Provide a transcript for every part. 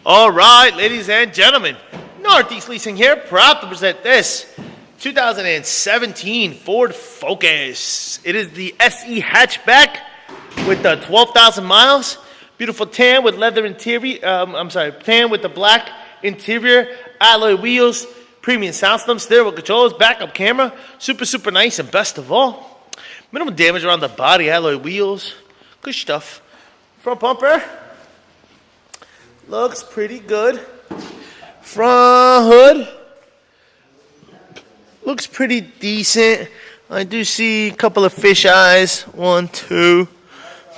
All right, ladies and gentlemen, Northeast Leasing here, proud to present this 2017 Ford Focus. It is the SE hatchback with the 12,000 miles. Beautiful tan with leather interior. Tan with the black interior, alloy wheels, premium sound system, stereo controls, backup camera, super nice, and best of all, minimal damage around the body, alloy wheels, good stuff. Front bumper looks pretty good. Front hood looks pretty decent. I do see a couple of fish eyes. 1, 2,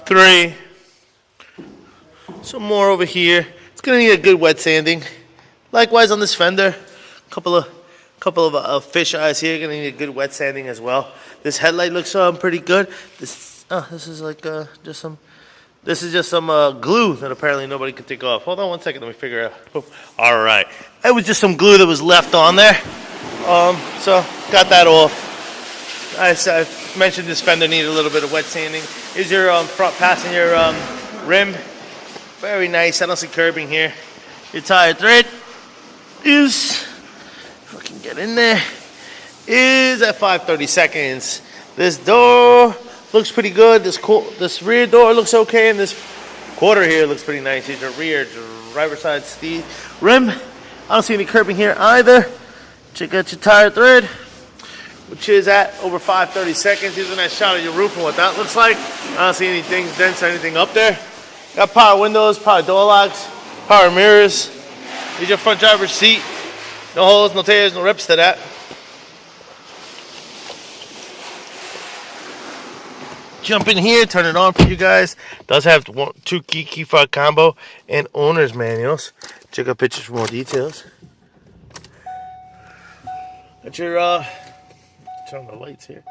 3. Some more over here. It's gonna need a good wet sanding. Likewise on this fender, couple of fish eyes here. Gonna need a good wet sanding as well. This headlight looks pretty good. This is like just some. This is just some glue that apparently nobody could take off. Hold on 1 second, let me figure it out. All right, it was just some glue that was left on there. So got that off. I mentioned this fender needed a little bit of wet sanding. Here's your front passenger rim. Very nice. I don't see curbing here. Your tire tread is, if I can get in there, is at 5/32. This door looks pretty good. This rear door looks okay, and this quarter here looks pretty nice. Here's your rear driver's side steel rim. I don't see any curbing here either. Check out your tire tread, which is at over 5/32. Here's a nice shot of your roof and what that looks like. I don't see any dents or anything up there. Got power windows, power door locks, power mirrors. Here's your front driver's seat. No holes, no tears, no rips to that. Jump in here, turn it on for you guys. Does have two key fob combo and owner's manuals. Check out pictures for more details. Got your turn on the lights here.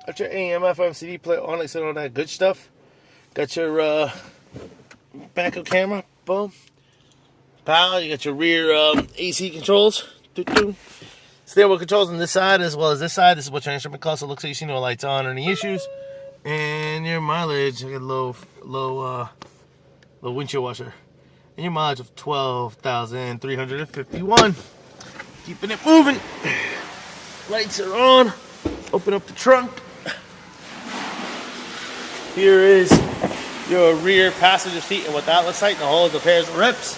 Got your AM, FM, CD player, Onyx, and all that good stuff. Got your backup camera, boom. Power. You got your rear AC controls. Stereo controls on this side as well as this side. This is what your instrument costs. It looks like you see no lights on or any issues. And your mileage, I got low windshield washer. And your mileage of 12,351. Keeping it moving. Lights are on. Open up the trunk. Here is your rear passenger seat and what that looks like. The holes, the pairs, and rips.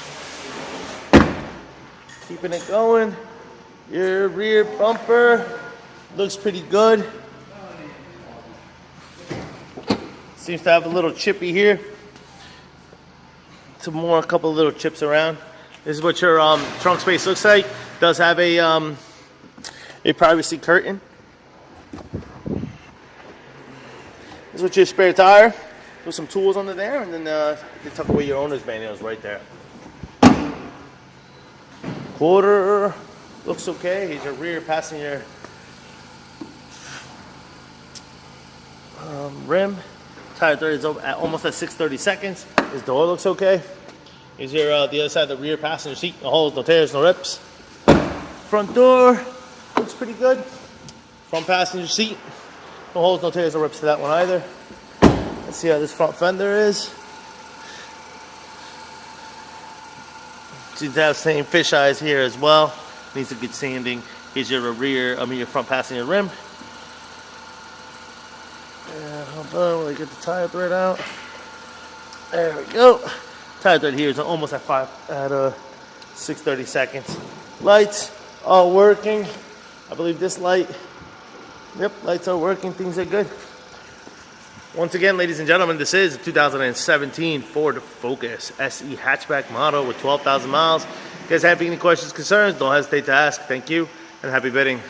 Keeping it going. Your rear bumper looks pretty good. Seems to have a little chippy here. A couple of little chips around. This is what your trunk space looks like. Does have a privacy curtain. This is what your spare tire. Put some tools under there, and then you tuck away your owner's manuals right there. Quarter looks okay. Here's your rear passenger rim. Tire tread is almost at 6/32. His door looks okay. Here's your the other side of the rear passenger seat. No holes, no tears, no rips. Front door looks pretty good. Front passenger seat. No holes, no tears, no rips to that one either. Let's see how this front fender is. Seems to have the same fish eyes here as well. Needs a good sanding. Here's your your front passenger rim. Hold on, we'll get the tire thread out. There we go. Tire thread here is almost at 6/32. Lights are working. I believe this light. Yep, lights are working. Things are good. Once again, ladies and gentlemen, this is a 2017 Ford Focus SE hatchback model with 12,000 miles. If you guys have any questions, concerns, don't hesitate to ask. Thank you, and happy bidding.